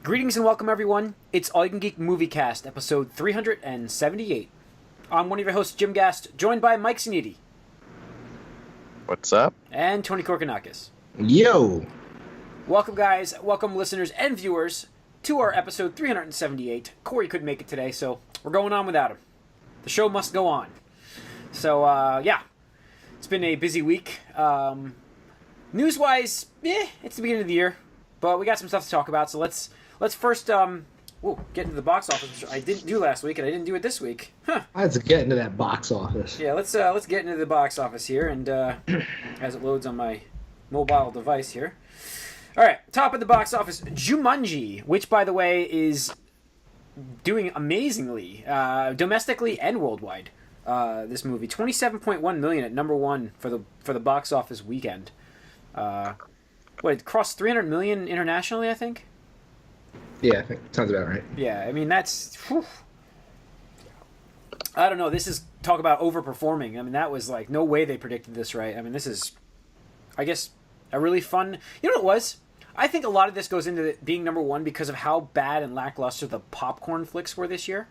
Greetings and welcome, everyone. It's All You Can Geek Moviecast, episode 378. I'm one of your hosts, Jim Gast, joined by Mike Siniti. What's up? And Tony Korkanakis. Yo! Welcome, guys. Welcome, listeners and viewers, to our episode 378. Corey couldn't make it today, so we're going on without him. The show must go on. So, yeah. It's been a busy week. News-wise, it's the beginning of the year, but we got some stuff to talk about, so let's first get into the box office, which I didn't do last week, and I didn't do it this week. Huh. Let's get into that box office. Yeah, let's get into the box office here, and as it loads on my mobile device here. All right, top of the box office, Jumanji, which, by the way, is doing amazingly domestically and worldwide. This movie, 27.1 million at number one for the box office weekend. It crossed 300 million internationally, I think. Yeah, I think sounds about right. Yeah, I mean that's. Whew. I don't know. This is talk about overperforming. I mean, that was like no way they predicted this right. I mean, this is, I guess, a really fun. You know what it was? I think a lot of this goes into it being number one because of how bad and lackluster the popcorn flicks were this year,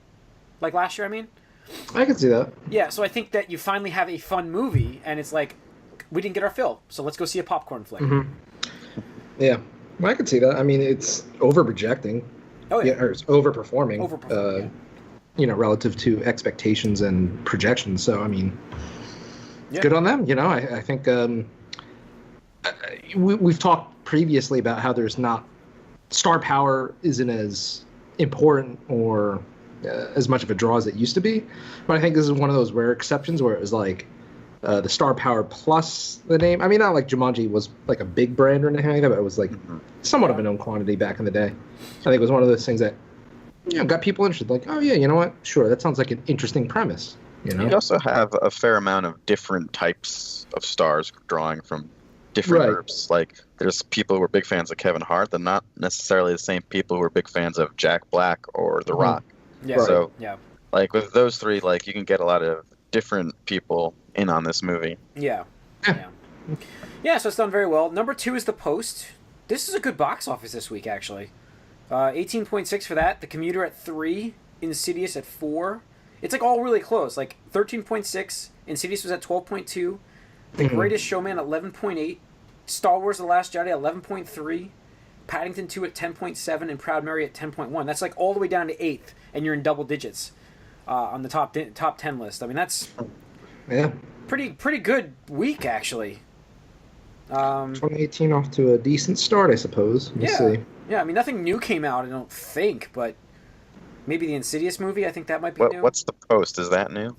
like last year. I mean, I can see that. Yeah, so I think that you finally have a fun movie, and it's like we didn't get our fill, so let's go see a popcorn flick. Mm-hmm. Yeah. Well, I can see that. I mean, it's over-projecting. Oh, yeah. Or it's overperforming. Overperforming, You know, relative to expectations and projections. So, I mean, it's Yeah. good on them. You know, I think we've talked previously about how there's not... Star power isn't as important or as much of a draw as it used to be. But I think this is one of those rare exceptions where it was like, the star power plus the name. I mean, not like Jumanji was like a big brand or anything like that, but it was like somewhat of a known quantity back in the day. I think it was one of those things that, you know, got people interested. Like, oh yeah, you know what? Sure, that sounds like an interesting premise. You know, You also have a fair amount of different types of stars drawing from different Right. groups. Like, there's people who are big fans of Kevin Hart, they're not necessarily the same people who are big fans of Jack Black or The Rock. Yeah. Right. So, Yeah. like, with those three, like, you can get a lot of different people in on this movie. Yeah. Yeah, so it's done very well. Number two is The Post. This is a good box office this week, actually. 18.6 for that. The Commuter at 3. Insidious at 4. It's like all really close. Like 13.6. Insidious was at 12.2. The Greatest Showman at 11.8. Star Wars The Last Jedi at 11.3. Paddington 2 at 10.7. And Proud Mary at 10.1. That's like all the way down to 8th. And you're in double digits on the top 10 list. I mean, that's... yeah. Pretty good week, actually. 2018 off to a decent start, I suppose. We'll see. Yeah, I mean, nothing new came out, I don't think, but maybe the Insidious movie, I think that might be new. What's The Post? Is that new?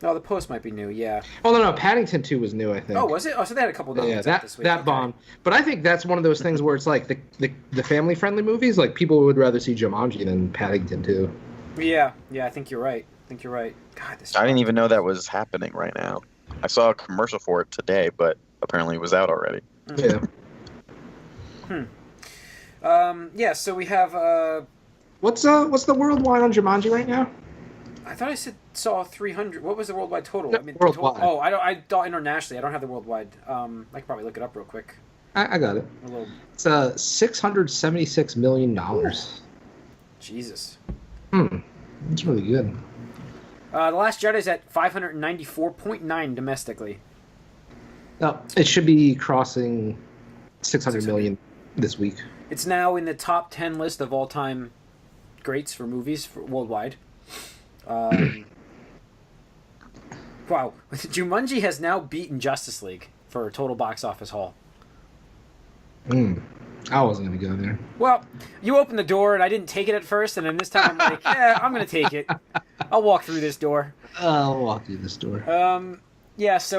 Oh, The Post might be new, yeah. Oh no, Paddington 2 was new, I think. Oh, was it? Oh, so they had a couple of new Yeah, ones out this week. that Okay. bombed. But I think that's one of those things where it's like the family-friendly movies, like people would rather see Jumanji than Paddington 2. Yeah, I think you're right. God, this. I didn't even know that was happening right now. I saw a commercial for it today, but apparently it was out already. Yeah. Yeah, so we have, What's the worldwide on Jumanji right now? I thought I saw 300. What was the worldwide total? No, I mean, worldwide. I thought internationally. I don't have the worldwide. I can probably look it up real quick. I got it. A little. It's $676 million. Jesus. That's really good. The Last Jedi's at 594.9 domestically. No, it should be crossing 600 million this week. It's now in the top 10 list of all-time greats for movies worldwide. Wow. Jumanji has now beaten Justice League for a total box office haul. I wasn't going to go there. Well, you opened the door, and I didn't take it at first, and then this time I'm like, yeah, I'm going to take it. I'll walk through this door. I'll walk through this door. That's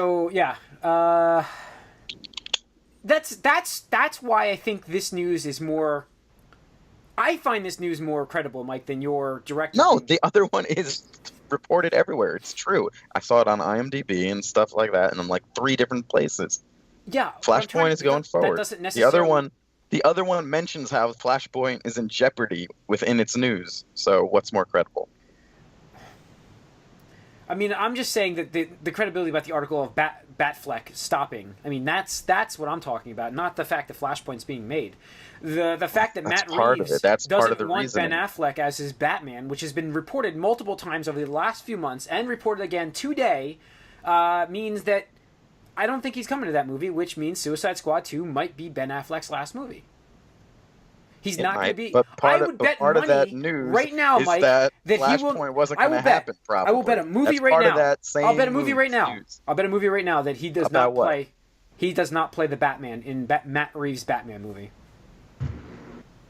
why I think this news is more... I find this news more credible, Mike, than your direct... No, the other one is reported everywhere. It's true. I saw it on IMDb and stuff like that, and in like 3 different places. Yeah. Flashpoint is going forward. That doesn't necessarily... The other one mentions how Flashpoint is in jeopardy within its news. So what's more credible? I mean, I'm just saying that the credibility about the article of Batfleck stopping. I mean, that's what I'm talking about, not the fact that Flashpoint's being made. The fact that That's Matt part Reeves of it. That's part of doesn't the want reasoning. Ben Affleck as his Batman, which has been reported multiple times over the last few months and reported again today, means that I don't think he's coming to that movie, which means Suicide Squad 2 might be Ben Affleck's last movie. He's not going to be. But I part would bet of money that news right now, is Mike, that he will. Flashpoint wasn't I going will to bet. happen. Probably. I will bet a movie That's right part now. Of that same I'll bet a movie right now. news. I'll bet a movie right now that he does About not what? play. He does not play the Batman in Matt Reeves' Batman movie. I'm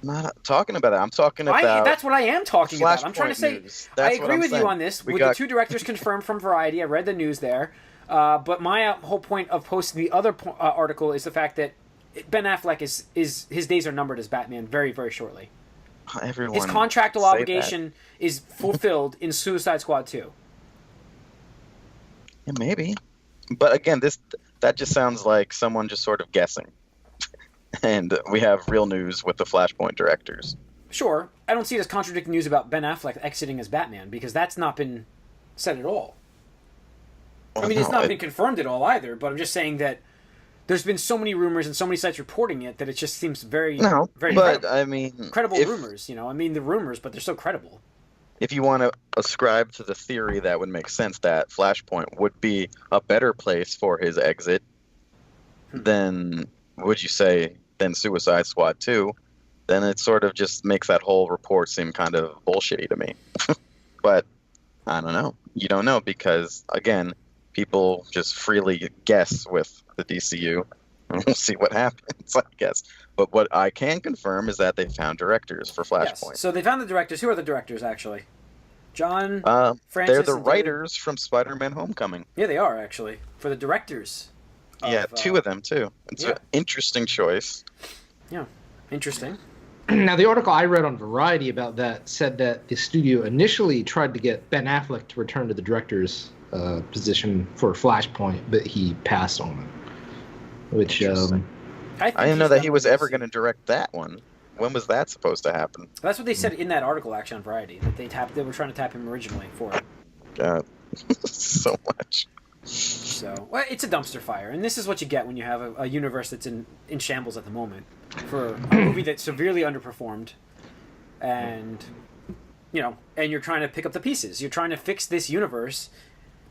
not talking about that. I'm talking about. That's what I am talking about. I'm trying to say. News. I That's what agree I'm with saying. you on this. We With the two directors confirmed from Variety, I read the news there. But my whole point of posting the other article is the fact that Ben Affleck is his days are numbered as Batman very, very shortly. Everyone His contractual say obligation is fulfilled in Suicide Squad 2. Yeah, maybe. But again, that just sounds like someone just sort of guessing. And we have real news with the Flashpoint directors. Sure, I don't see it as contradicting news about Ben Affleck exiting as Batman, because that's not been said at all. Well, I mean, it's no, not been confirmed at all either, but I'm just saying that there's been so many rumors and so many sites reporting it that it just seems very but credible. I mean, Credible rumors, I mean, the rumors, but they're so credible. If you want to ascribe to the theory that would make sense that Flashpoint would be a better place for his exit, then would you say than Suicide Squad 2? Then it sort of just makes that whole report seem kind of bullshitty to me. But I don't know. You don't know because, again, people just freely guess with the DCU, and we'll see what happens, I guess. But what I can confirm is that they found directors for Flashpoint. Yes. So they found the directors. Who are the directors, actually? John, Francis, they're the and writers from Spider-Man Homecoming. Yeah, they are, actually. For the directors. Yeah, two of them, too. It's an interesting choice. Yeah, interesting. Now, the article I read on Variety about that said that the studio initially tried to get Ben Affleck to return to the director's position for Flashpoint, but he passed on it. Which I didn't know that he was ever going to direct that one. When was that supposed to happen? That's what they said in that article, actually, on Variety. That they were trying to tap him originally for it. God, so much. So, well, it's a dumpster fire, and this is what you get when you have a universe that's in shambles at the moment for a movie that's severely underperformed, and and you're trying to pick up the pieces. You're trying to fix this universe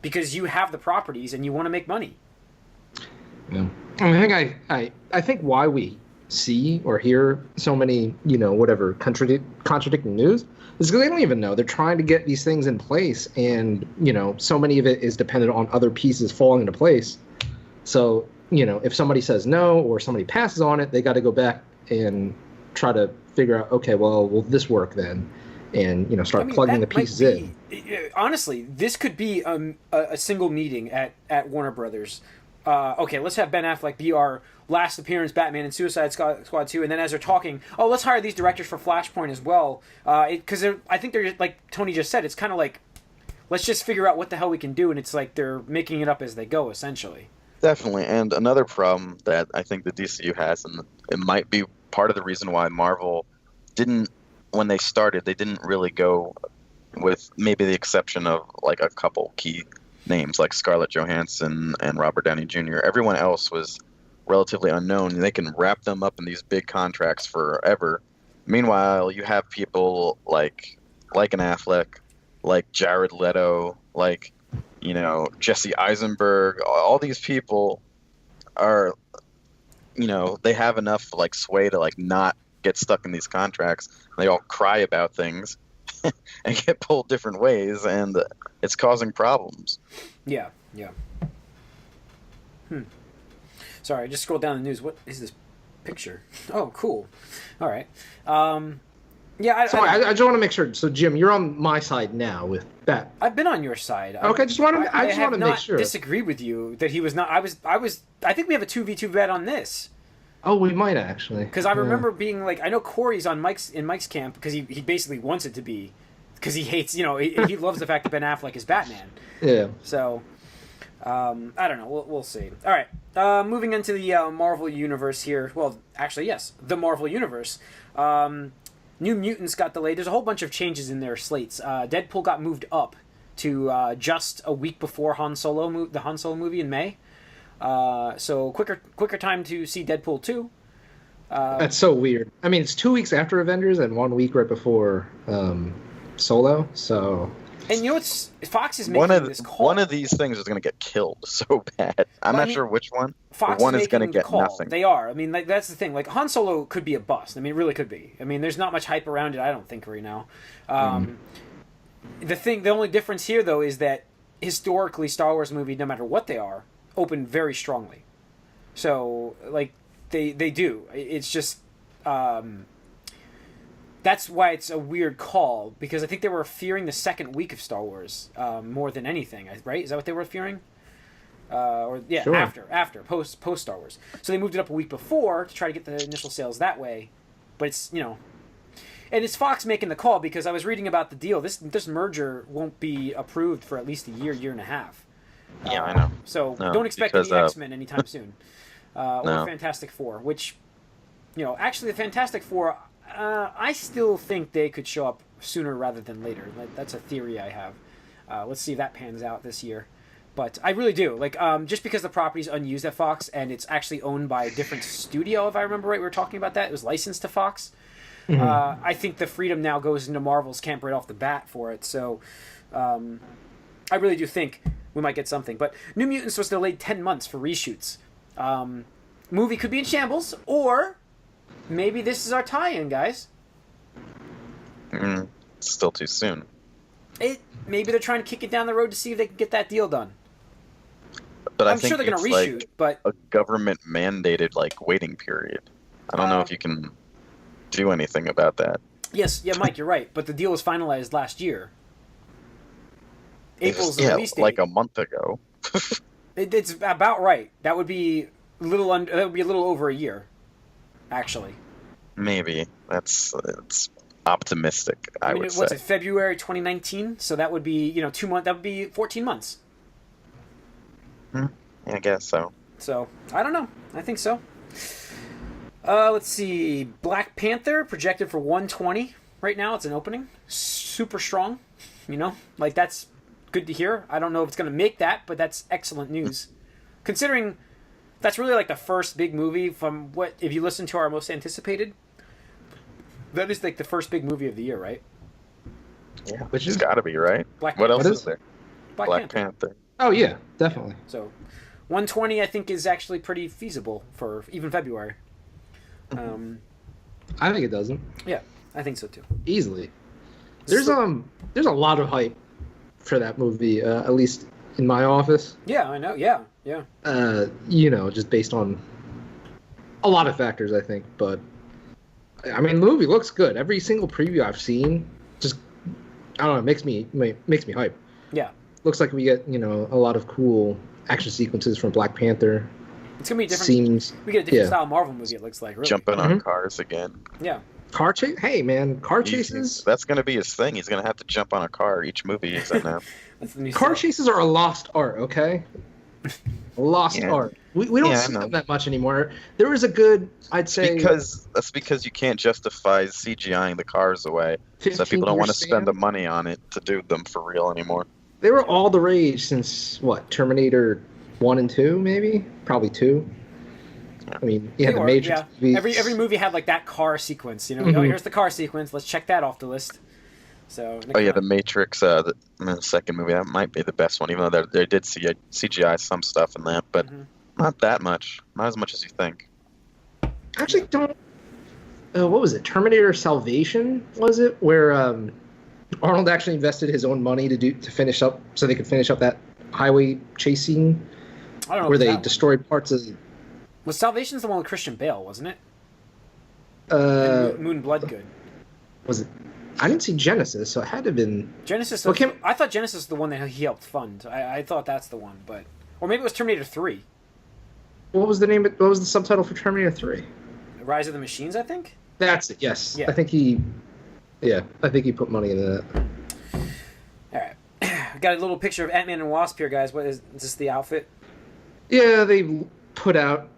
because you have the properties and you want to make money. Yeah. I think why we see or hear so many contradicting news is because they don't even know. They're trying to get these things in place, and so many of it is dependent on other pieces falling into place. So if somebody says no or somebody passes on it, they got to go back and try to figure out, okay, well, will this work then? And start plugging the pieces in. Honestly, this could be a single meeting at Warner Brothers. Okay, let's have Ben Affleck be our last appearance Batman in Suicide Squad 2, and then as they're talking, let's hire these directors for Flashpoint as well. Because I think they're, like Tony just said, it's kind of like, let's just figure out what the hell we can do, and it's like they're making it up as they go, essentially. Definitely, and another problem that I think the DCU has, and it might be part of the reason why Marvel didn't, when they started, they didn't really go with maybe the exception of like a couple key names like Scarlett Johansson and Robert Downey Jr. Everyone else was relatively unknown. They can wrap them up in these big contracts forever. Meanwhile, you have people like an Affleck, like Jared Leto, like Jesse Eisenberg. All these people are, they have enough like sway to like not get stuck in these contracts. They all cry about things and get pulled different ways, and it's causing problems. Yeah. Sorry, I just scrolled down the news. What is this picture? Oh, cool. All right. Yeah, I just want to make sure. So, Jim, you're on my side now with that. I've been on your side. Okay, I just want to make sure. I disagree with you that he was not. I think we have a 2v2 bet on this. Oh, we might actually. Because I remember being like, I know Corey's in Mike's camp because he basically wants it to be, because he hates, he loves the fact that Ben Affleck is Batman. Yeah. So, I don't know. We'll see. All right. Moving into the Marvel universe here. Well, actually, yes, the Marvel universe. New Mutants got delayed. There's a whole bunch of changes in their slates. Deadpool got moved up to just a week before the Han Solo movie in May. So quicker time to see Deadpool 2. That's so weird. I mean, it's 2 weeks after Avengers and 1 week right before Solo. So, and you know what's Fox is making this call. One of these things is going to get killed so bad. I'm not sure which one. Fox one is going to making get the call. nothing. They are. I mean, like, that's the thing. Like Han Solo could be a bust. I mean, it really could be. I mean, there's not much hype around it. I don't think right now. The only difference here though is that historically Star Wars movies, no matter what they are, open very strongly. So like they do. It's just that's why it's a weird call, because I think they were fearing the second week of Star Wars more than anything, right? Is that what they were fearing? Sure. after post Star Wars. So they moved it up a week before to try to get the initial sales that way. But it's, you know, and it's Fox making the call, because I was reading about the deal. This merger won't be approved for at least a year and a half. Yeah, I know. So No, don't expect because, any X-Men anytime soon. Or No. Fantastic Four, which, you know, actually the Fantastic Four, I still think they could show up sooner rather than later. Like, that's a theory I have. Let's see if that pans out this year. But I really do. Like, just because the property's unused at Fox and it's actually owned by a different studio, if I remember right, we were talking about that. It was licensed to Fox. I think the freedom now goes into Marvel's camp right off the bat for it. So I really do think we might get something. But New Mutants was delayed 10 months for reshoots. Movie could be in shambles, or maybe this is our tie-in, guys. It's still too soon. Maybe they're trying to kick it down the road to see if they can get that deal done. But I'm I think sure they're going to it's reshoot, like but a government mandated like waiting period. I don't know if you can do anything about that. yes, yeah, Mike, you're right. But the deal was finalized last year. April's the release date. Like a month ago. It's about right. That would be a little over a year, actually. Maybe it's optimistic. I mean, would what's say. it? February 2019. So that would be 2 months. That would be 14 months. I guess so. So I don't know. I think so. Let's see. Black Panther projected for 120 right now. It's an opening. Super strong. Like, that's good to hear. I don't know if it's going to make that, but that's excellent news. Considering that's really like the first big movie from what, if you listen to our most anticipated, that is like the first big movie of the year, right? Yeah, Which it's is got to be, right? Black What else What is is- there? Black Panther. Oh yeah, definitely. So 120 I think is actually pretty feasible for even February. I think it doesn't Yeah, I think so too. easily. There's a lot of hype for that movie, at least in my office. Yeah, I know. Yeah. Just based on a lot of factors, I think. But I mean, the movie looks good. Every single preview I've seen, just I don't know, makes me hype. Yeah. Looks like we get a lot of cool action sequences from Black Panther. It's gonna be different. Seems We get a different style Marvel movie. It looks like really. Jumping on cars again. Yeah. car chase. Hey man, car chases. That's going to be his thing. He's going to have to jump on a car each movie he's in now. That's the new Car style. chases are a lost art. Okay. Lost art. We don't see them that much anymore. There was a good, I'd say, That's because you can't justify CGIing the cars away. So people don't want to spend the money on it to do them for real anymore. They were all the rage since Terminator 1 and 2, maybe, probably 2. I mean, They the were, Matrix. yeah. movies. Every movie had like that car sequence. Oh, here's the car sequence. Let's check that off the list. So. The Matrix, the second movie, that might be the best one, even though they did CGI some stuff in that, but not that much. Not as much as you think. Actually, don't. What was it? Terminator Salvation, was it? Where Arnold actually invested his own money to finish up, so they could finish up that highway chase scene I don't know where if they that destroyed parts of. was Salvation's the one with Christian Bale, wasn't it? Uh, And Moon Bloodgood. was it? I didn't see Genesis, so it had to have been. Genesis. Well, I thought Genesis was the one that he helped fund. I thought that's the one, but or maybe it was Terminator 3. What was the name? What was the subtitle for Terminator 3? Rise of the Machines, I think. That's it. Yes, Yeah. I think he. Yeah, I think he put money into that. All right, got a little picture of Ant-Man and Wasp here, guys. What is this? The outfit? Yeah,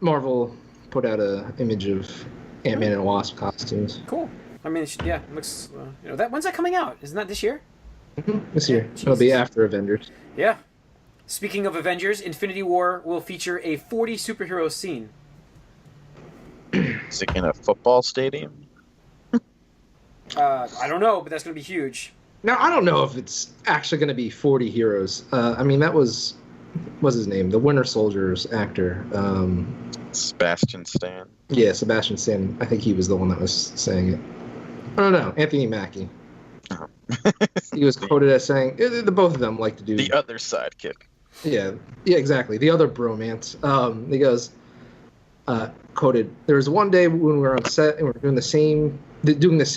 Marvel put out a image of Ant-Man and Wasp costumes. Cool. I mean, it looks. When's that coming out? Isn't that this year? This year. Yeah, It'll be Jesus. after Avengers. Yeah. Speaking of Avengers, Infinity War will feature a 40 superhero scene. Is it in a football stadium? I don't know, but that's going to be huge. Now, I don't know if it's actually going to be 40 heroes. I mean, that was... What's his name? The Winter Soldier's actor. Sebastian Stan. Yeah, Sebastian Stan. I think he was the one that was saying it. I don't know. Anthony Mackie. Oh. He was quoted as saying, the both of them like to do... The other sidekick. Yeah, exactly. The other bromance. He goes, quoted, there was one day when we were on set and we were doing the scene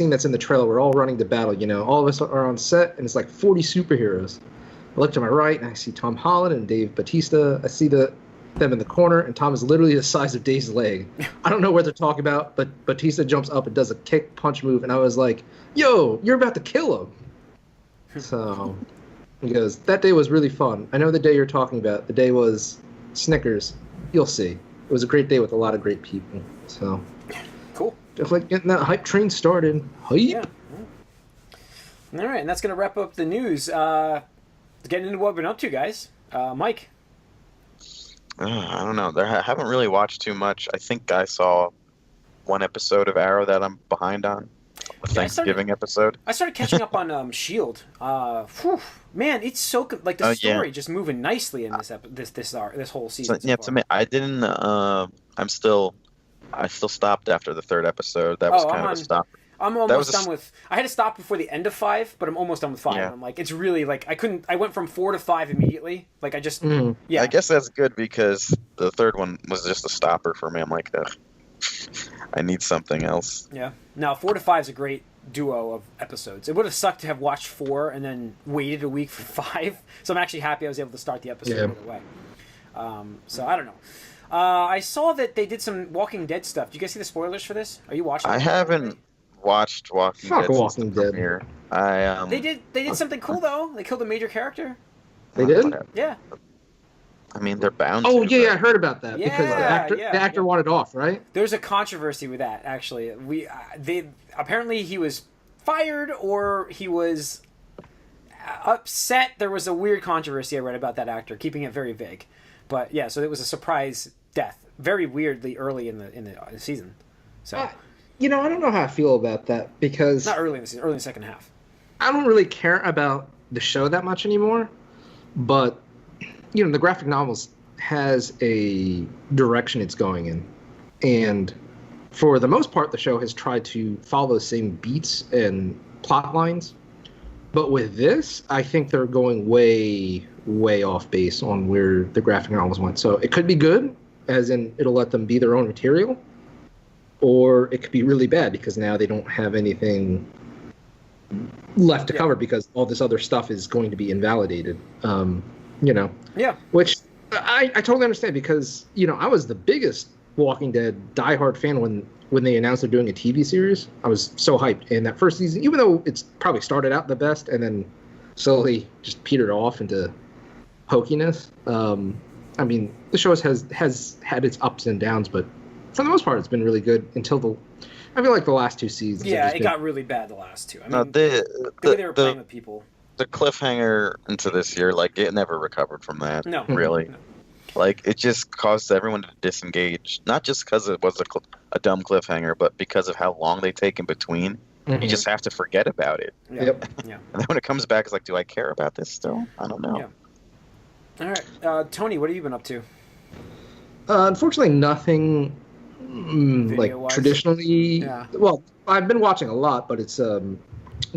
that's in the trailer. We're all running to battle, you know. All of us are on set and it's like 40 superheroes. I look to my right and I see Tom Holland and Dave Bautista. I see them in the corner and Tom is literally the size of Dave's leg. I don't know what they're talking about, but Bautista jumps up and does a kick punch move and I was like, yo, you're about to kill him. So he goes, that day was really fun. I know the day you're talking about. The day was Snickers. You'll see. It was a great day with a lot of great people. So Cool. just like getting that hype train started. Hype. Yeah. All right, and that's going to wrap up the news. Getting into what we've been up to, guys. Mike. I don't know. I haven't really watched too much. I think I saw one episode of Arrow that I'm behind on. A Thanksgiving episode. I started catching up on Shield. Man, it's so good. Like the story just moving nicely in this whole season. Yeah, to me, I didn't. I still stopped after the third episode. That was kind of a stop. I'm almost done with. I had to stop before the end of 5, but I'm almost done with 5. Yeah. I'm like, it's really like I couldn't. I went from 4 to 5 immediately. Like I just. Yeah. I guess that's good because the third one was just a stopper for me. I'm like, I need something else. Yeah. Now 4 to 5 is a great duo of episodes. It would have sucked to have watched 4 and then waited a week for 5. So I'm actually happy I was able to start the episode right away. So I don't know. I saw that they did some Walking Dead stuff. Did you guys see the spoilers for this? Are you watching? I haven't watched Walking Dead. Walking Dead. Premiere. They did something cool though. They killed a major character. They did? Yeah. I mean, they're bound. Oh to, yeah, I heard about that because the actor wanted off, right? There's a controversy with that actually. They apparently he was fired or he was upset. There was a weird controversy I read about that actor, keeping it very vague. But yeah, so it was a surprise death, very weirdly early in the season. So I don't know how I feel about that because not early in the season, early in the second half. I don't really care about the show that much anymore, but the graphic novels has a direction it's going in, and for the most part, the show has tried to follow the same beats and plot lines. But with this, I think they're going way, way off base on where the graphic novels went. So it could be good, as in it'll let them be their own material, or it could be really bad because now they don't have anything left to cover because all this other stuff is going to be invalidated. Yeah. Which I totally understand because, I was the biggest Walking Dead diehard fan when they announced they're doing a TV series. I was so hyped. And that first season, even though it's probably started out the best and then slowly just petered off into hokiness. I mean, the show has had its ups and downs, but for the most part, it's been really good until I feel like the last 2 seasons. Yeah, it got really bad the last 2. I mean, the way they were playing with people. The cliffhanger into this year, like, it never recovered from that. No. Really. No. Like, it just caused everyone to disengage. Not just because it was a dumb cliffhanger, but because of how long they take in between. Mm-hmm. You just have to forget about it. Yeah. Yep. Yeah. And then when it comes back, it's like, do I care about this still? I don't know. Yeah. All right. Tony, what have you been up to? Unfortunately, nothing like traditionally. Yeah. Well, I've been watching a lot, but it's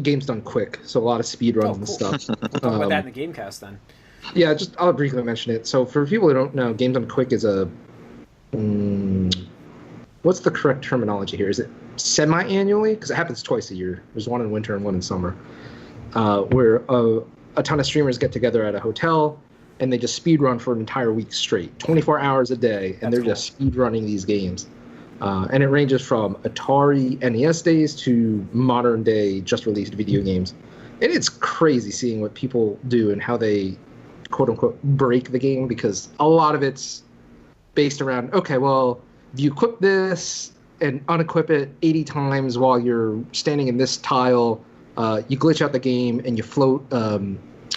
games done quick, so a lot of speed runs and stuff. We'll talk about that in the Gamecast then. Yeah, I'll briefly mention it. So for people who don't know, Games Done Quick is a what's the correct terminology here? Is it semi-annually? Because it happens twice a year. There's one in winter and one in summer, where a ton of streamers get together at a hotel and they just speed run for an entire week straight, 24 hours a day, and they're just speed running these games. And it ranges from Atari NES days to modern day just released video games. And it's crazy seeing what people do and how they quote unquote break the game, because a lot of it's based around, okay, well, if you equip this and unequip it 80 times while you're standing in this tile, you glitch out the game and you float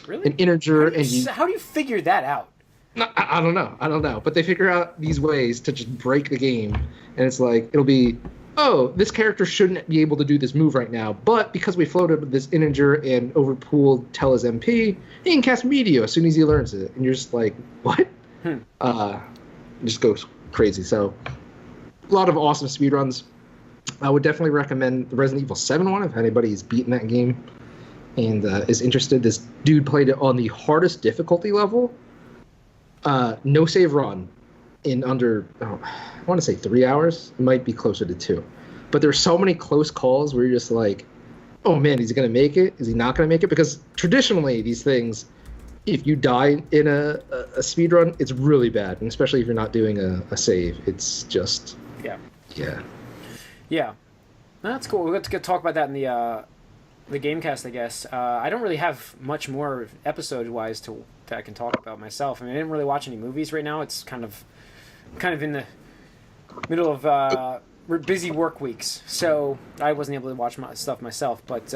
Really? an integer, How do you figure that out? No, I don't know. But they figure out these ways to just break the game, and it's like it'll be, oh, this character shouldn't be able to do this move right now, but because we floated this integer and overpooled Tella's MP, he can cast Meteor as soon as he learns it, and you're just like, what? It just goes crazy. So, a lot of awesome speedruns. I would definitely recommend the Resident Evil 7 one if anybody's beaten that game and is interested. This dude played it on the hardest difficulty level. No save run in under, I want to say 3 hours. It might be closer to 2. But there's so many close calls where you're just like, oh man, is he going to make it? Is he not going to make it? Because traditionally these things, if you die in a speed run, it's really bad. And especially if you're not doing a save. It's just... Yeah. Yeah. That's cool. We'll get to talk about that in the Gamecast, I guess. I don't really have much more episode-wise that I can talk about myself. I mean, I didn't really watch any movies right now. It's kind of in the middle of busy work weeks, so I wasn't able to watch my stuff myself. But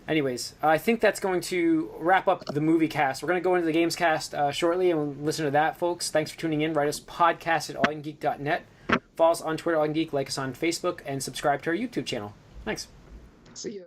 anyways, I think that's going to wrap up the Moviecast. We're going to go into the Gamescast shortly and listen to that, folks. Thanks for tuning in. Write us podcast at allyoucangeek.net. Follow us on Twitter, AllYouCanGeek, like us on Facebook, and subscribe to our YouTube channel. Thanks. See ya.